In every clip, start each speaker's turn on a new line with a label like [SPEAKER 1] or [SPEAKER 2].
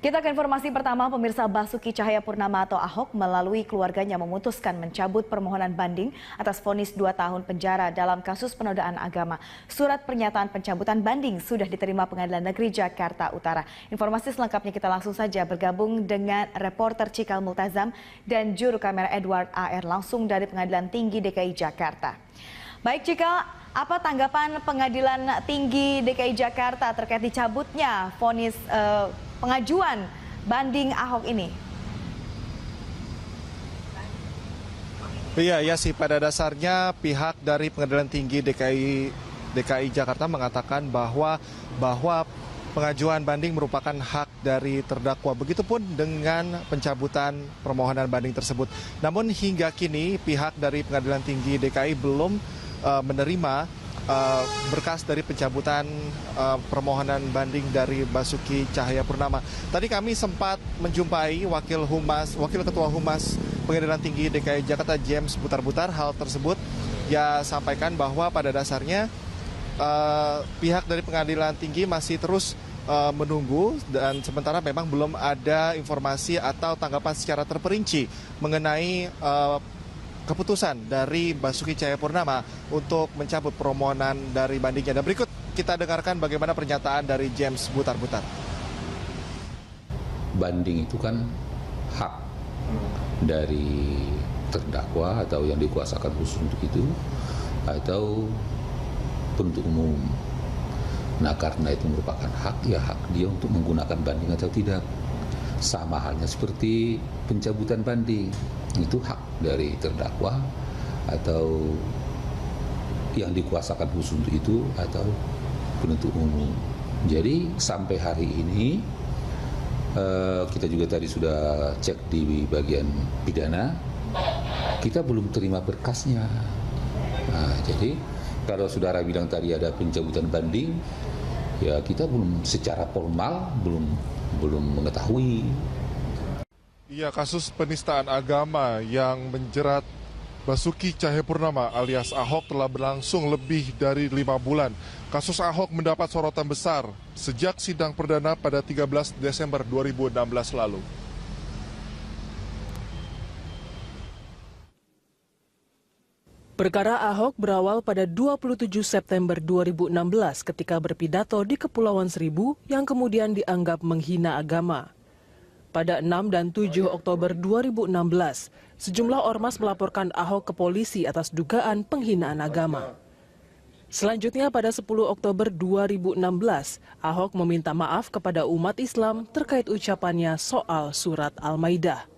[SPEAKER 1] Kita ke informasi pertama, pemirsa. Basuki Cahayapurnama atau Ahok melalui keluarganya memutuskan mencabut permohonan banding atas vonis 2 tahun penjara dalam kasus penodaan agama. Surat pernyataan pencabutan banding sudah diterima Pengadilan Negeri Jakarta Utara. Informasi selengkapnya kita langsung saja bergabung dengan reporter Cikal Multazam dan juru kamera Edward AR langsung dari Pengadilan Tinggi DKI Jakarta. Baik Cikal, apa tanggapan Pengadilan Tinggi DKI Jakarta terkait dicabutnya vonis pengajuan banding Ahok ini?
[SPEAKER 2] Iya sih, pada dasarnya pihak dari Pengadilan Tinggi DKI Jakarta mengatakan bahwa pengajuan banding merupakan hak dari terdakwa. Begitupun dengan pencabutan permohonan banding tersebut. Namun hingga kini pihak dari Pengadilan Tinggi DKI belum menerima berkas dari pencabutan permohonan banding dari Basuki Cahayapurnama. Tadi kami sempat menjumpai Wakil Ketua Humas Pengadilan Tinggi DKI Jakarta James Butar-Butar. Hal tersebut ia sampaikan bahwa pada dasarnya pihak dari Pengadilan Tinggi masih terus menunggu dan sementara memang belum ada informasi atau tanggapan secara terperinci mengenai keputusan dari Basuki Cahayapurnama untuk mencabut permohonan dari bandingnya. Dan berikut kita dengarkan bagaimana pernyataan dari James Butar-Butar.
[SPEAKER 3] Banding itu kan hak dari terdakwa atau yang dikuasakan khusus untuk itu atau penuntut umum. Nah, karena itu merupakan hak, ya hak dia untuk menggunakan banding atau tidak. Sama halnya seperti pencabutan banding, itu hak dari terdakwa atau yang dikuasakan khusus untuk itu atau penuntut umum. Jadi sampai hari ini kita juga tadi sudah cek di bagian pidana, kita belum terima berkasnya. Nah, jadi kalau saudara bilang tadi ada pencabutan banding, ya kita belum secara formal belum mengetahui.
[SPEAKER 2] Iya, kasus penistaan agama yang menjerat Basuki Cahayapurnama alias Ahok telah berlangsung lebih dari 5 bulan. Kasus Ahok mendapat sorotan besar sejak sidang perdana pada 13 Desember 2016 lalu.
[SPEAKER 4] Perkara Ahok berawal pada 27 September 2016 ketika berpidato di Kepulauan Seribu yang kemudian dianggap menghina agama. Pada 6 dan 7 Oktober 2016, sejumlah ormas melaporkan Ahok ke polisi atas dugaan penghinaan agama. Selanjutnya pada 10 Oktober 2016, Ahok meminta maaf kepada umat Islam terkait ucapannya soal surat Al-Maidah.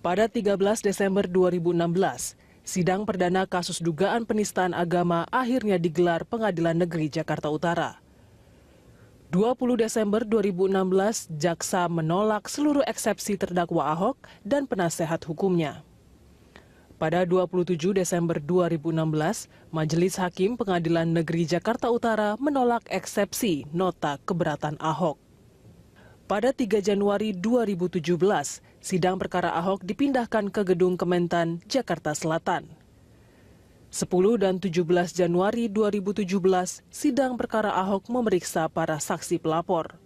[SPEAKER 4] Pada 13 Desember 2016, sidang perdana kasus dugaan penistaan agama akhirnya digelar Pengadilan Negeri Jakarta Utara. 20 Desember 2016, jaksa menolak seluruh eksepsi terdakwa Ahok dan penasehat hukumnya. Pada 27 Desember 2016, Majelis Hakim Pengadilan Negeri Jakarta Utara menolak eksepsi nota keberatan Ahok. Pada 3 Januari 2017, sidang perkara Ahok dipindahkan ke Gedung Kementan, Jakarta Selatan. 10 dan 17 Januari 2017, sidang perkara Ahok memeriksa para saksi pelapor.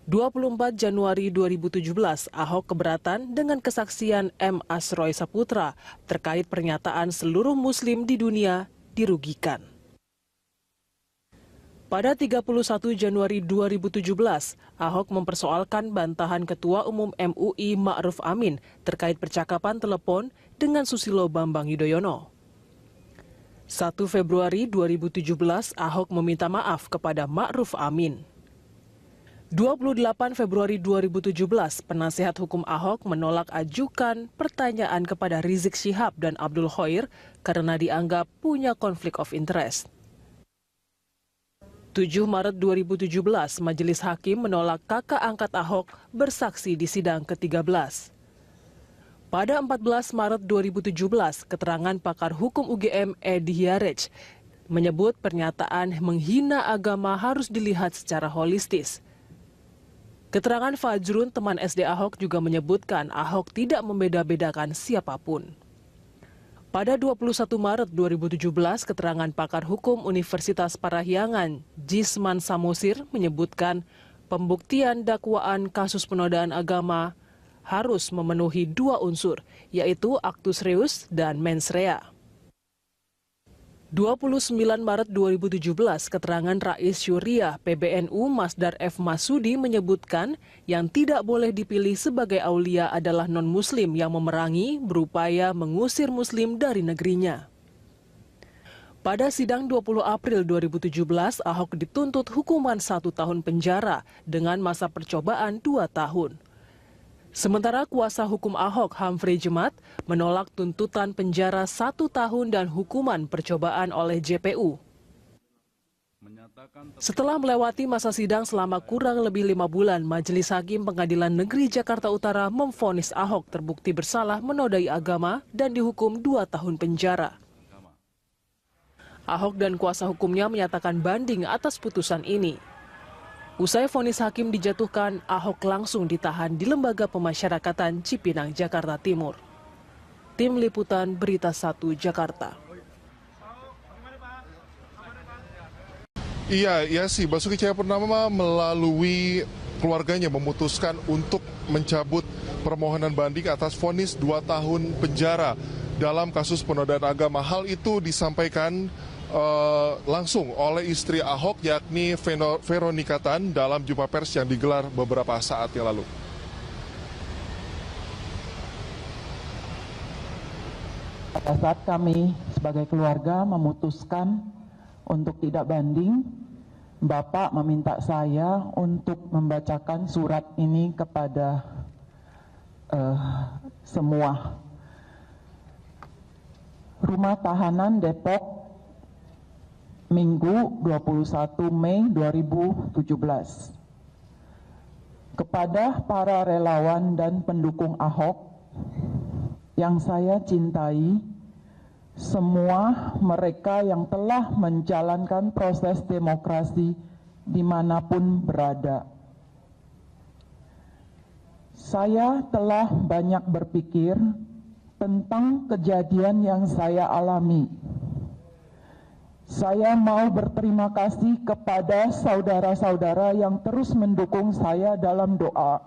[SPEAKER 4] 24 Januari 2017, Ahok keberatan dengan kesaksian M. Asroy Saputra terkait pernyataan seluruh muslim di dunia dirugikan. Pada 31 Januari 2017, Ahok mempersoalkan bantahan Ketua Umum MUI Ma'ruf Amin terkait percakapan telepon dengan Susilo Bambang Yudhoyono. 1 Februari 2017, Ahok meminta maaf kepada Ma'ruf Amin. 28 Februari 2017, penasehat hukum Ahok menolak ajukan pertanyaan kepada Rizik Syihab dan Abdul Khoir karena dianggap punya konflik of interest. 7 Maret 2017, Majelis Hakim menolak kakak angkat Ahok bersaksi di sidang ke-13. Pada 14 Maret 2017, keterangan pakar hukum UGM Edi Hiarej menyebut pernyataan menghina agama harus dilihat secara holistis. Keterangan Fajrun, teman SD Ahok, juga menyebutkan Ahok tidak membeda-bedakan siapapun. Pada 21 Maret 2017, keterangan pakar hukum Universitas Parahyangan, Jisman Samosir, menyebutkan pembuktian dakwaan kasus penodaan agama harus memenuhi 2 unsur, yaitu actus reus dan mens rea. 29 Maret 2017, keterangan Rais Syuriah PBNU Masdar F. Masudi menyebutkan yang tidak boleh dipilih sebagai aulia adalah non-muslim yang memerangi berupaya mengusir muslim dari negerinya. Pada sidang 20 April 2017, Ahok dituntut hukuman 1 tahun penjara dengan masa percobaan 2 tahun. Sementara kuasa hukum Ahok, Humphrey Jemat, menolak tuntutan penjara 1 tahun dan hukuman percobaan oleh JPU. Setelah melewati masa sidang selama kurang lebih 5 bulan, Majelis Hakim Pengadilan Negeri Jakarta Utara memvonis Ahok terbukti bersalah menodai agama dan dihukum 2 tahun penjara. Ahok dan kuasa hukumnya menyatakan banding atas putusan ini. Usai vonis hakim dijatuhkan, Ahok langsung ditahan di Lembaga Pemasyarakatan Cipinang, Jakarta Timur. Tim Liputan Berita 1 Jakarta.
[SPEAKER 2] Iya sih, Basuki Cahayapurnama melalui keluarganya memutuskan untuk mencabut permohonan banding atas vonis 2 tahun penjara dalam kasus penodaan agama. Hal itu disampaikan langsung oleh istri Ahok, yakni Veronica Tan, dalam jumpa pers yang digelar beberapa saat yang lalu.
[SPEAKER 5] Pada saat kami sebagai keluarga memutuskan untuk tidak banding, Bapak meminta saya untuk membacakan surat ini kepada semua. Rumah Tahanan Depok, Minggu 21 Mei 2017. Kepada para relawan dan pendukung Ahok yang saya cintai, semua mereka yang telah menjalankan proses demokrasi dimanapun berada. Saya telah banyak berpikir tentang kejadian yang saya alami. Saya mau berterima kasih kepada saudara-saudara yang terus mendukung saya dalam doa.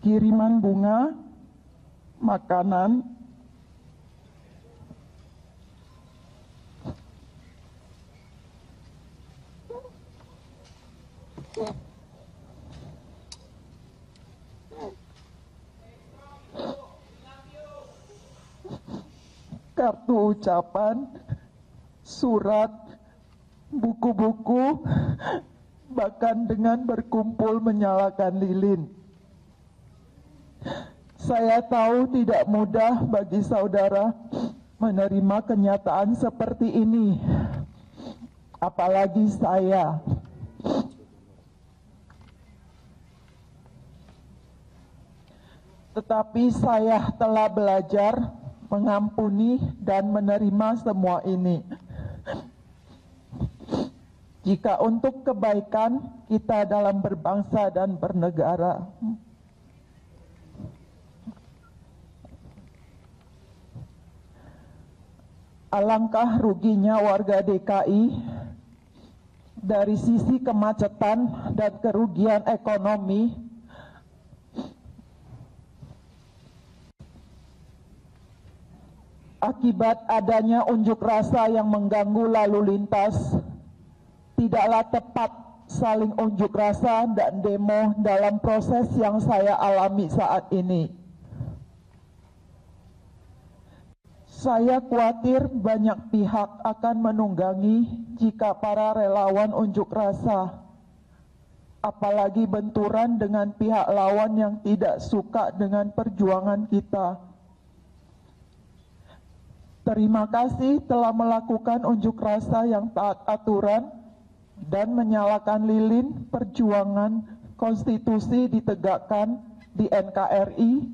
[SPEAKER 5] Kiriman bunga, makanan, kartu ucapan, surat, buku-buku, bahkan dengan berkumpul menyalakan lilin. Saya tahu tidak mudah bagi saudara menerima kenyataan seperti ini, apalagi saya. Tetapi saya telah belajar mengampuni dan menerima semua ini. Jika untuk kebaikan kita dalam berbangsa dan bernegara. Alangkah ruginya warga DKI dari sisi kemacetan dan kerugian ekonomi akibat adanya unjuk rasa yang mengganggu lalu lintas. Tidaklah tepat saling unjuk rasa dan demo dalam proses yang saya alami saat ini. Saya khawatir banyak pihak akan menunggangi jika para relawan unjuk rasa, apalagi benturan dengan pihak lawan yang tidak suka dengan perjuangan kita. Terima kasih telah melakukan unjuk rasa yang taat aturan dan menyalakan lilin perjuangan konstitusi ditegakkan di NKRI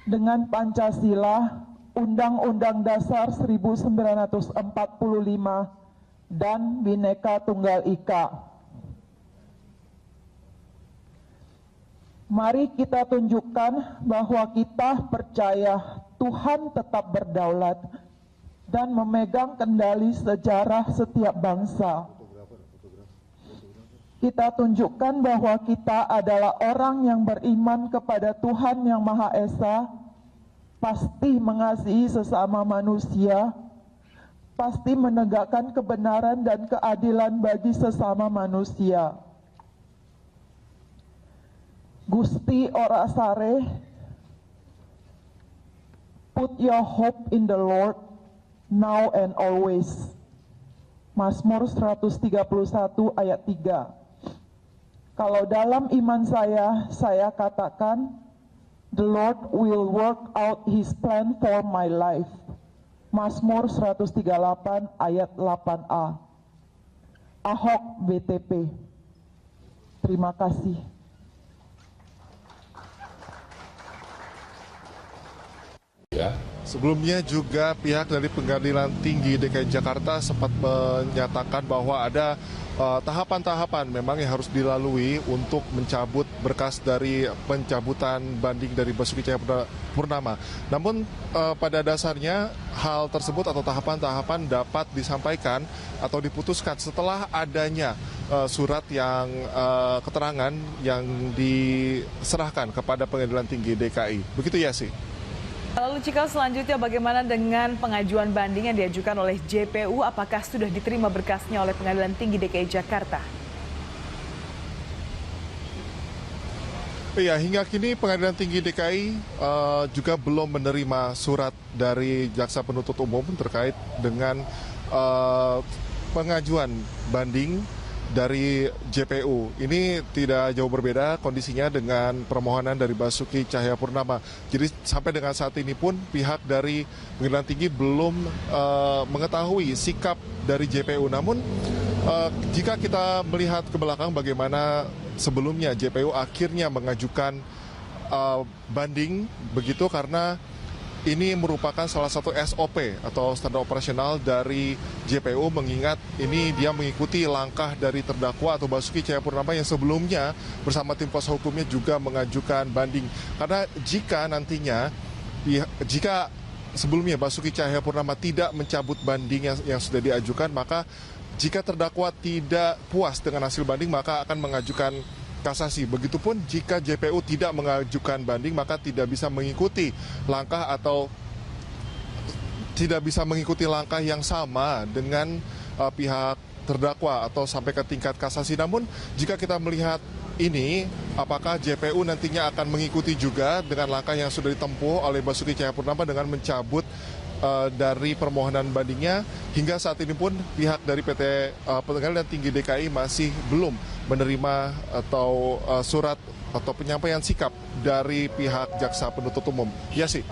[SPEAKER 5] dengan Pancasila, Undang-Undang Dasar 1945, dan Bhinneka Tunggal Ika. Mari kita tunjukkan bahwa kita percaya Tuhan tetap berdaulat dan memegang kendali sejarah setiap bangsa. Kita tunjukkan bahwa kita adalah orang yang beriman kepada Tuhan Yang Maha Esa, pasti mengasihi sesama manusia, pasti menegakkan kebenaran dan keadilan bagi sesama manusia. Gusti ora sare, put your hope in the Lord, now and always. Mazmur 131 ayat 3. Kalau dalam iman saya katakan, the Lord will work out His plan for my life. Mazmur 138 ayat 8a. Ahok BTP. Terima kasih.
[SPEAKER 3] Ya.
[SPEAKER 2] Sebelumnya juga pihak dari Pengadilan Tinggi DKI Jakarta sempat menyatakan bahwa ada tahapan-tahapan memang yang harus dilalui untuk mencabut berkas dari pencabutan banding dari Basuki Cahayapurnama. Namun pada dasarnya hal tersebut atau tahapan-tahapan dapat disampaikan atau diputuskan setelah adanya surat yang keterangan yang diserahkan kepada Pengadilan Tinggi DKI. Begitu ya sih.
[SPEAKER 1] Lalu Cikal, selanjutnya bagaimana dengan pengajuan banding yang diajukan oleh JPU? Apakah sudah diterima berkasnya oleh Pengadilan Tinggi DKI Jakarta?
[SPEAKER 2] Iya, hingga kini Pengadilan Tinggi DKI juga belum menerima surat dari Jaksa Penuntut Umum terkait dengan pengajuan banding dari JPU. Ini tidak jauh berbeda kondisinya dengan permohonan dari Basuki Cahayapurnama. Jadi sampai dengan saat ini pun pihak dari Pengadilan Tinggi belum mengetahui sikap dari JPU. Namun jika kita melihat ke belakang bagaimana sebelumnya JPU akhirnya mengajukan banding begitu karena ini merupakan salah satu SOP atau standar operasional dari JPU, mengingat ini dia mengikuti langkah dari terdakwa atau Basuki Cahayapurnama yang sebelumnya bersama tim kuasa hukumnya juga mengajukan banding. Karena jika sebelumnya Basuki Cahayapurnama tidak mencabut banding yang sudah diajukan, maka jika terdakwa tidak puas dengan hasil banding maka akan mengajukan kasasi. Begitupun jika JPU tidak mengajukan banding maka tidak bisa mengikuti langkah atau tidak bisa mengikuti langkah yang sama dengan pihak terdakwa atau sampai ke tingkat kasasi. Namun jika kita melihat ini, apakah JPU nantinya akan mengikuti juga dengan langkah yang sudah ditempuh oleh Basuki Cahayapurnama dengan mencabut dari permohonan bandingnya? Hingga saat ini pun pihak dari Pengadilan Tinggi DKI masih belum menerima atau surat atau penyampaian sikap dari pihak Jaksa Penuntut Umum. Ya sih.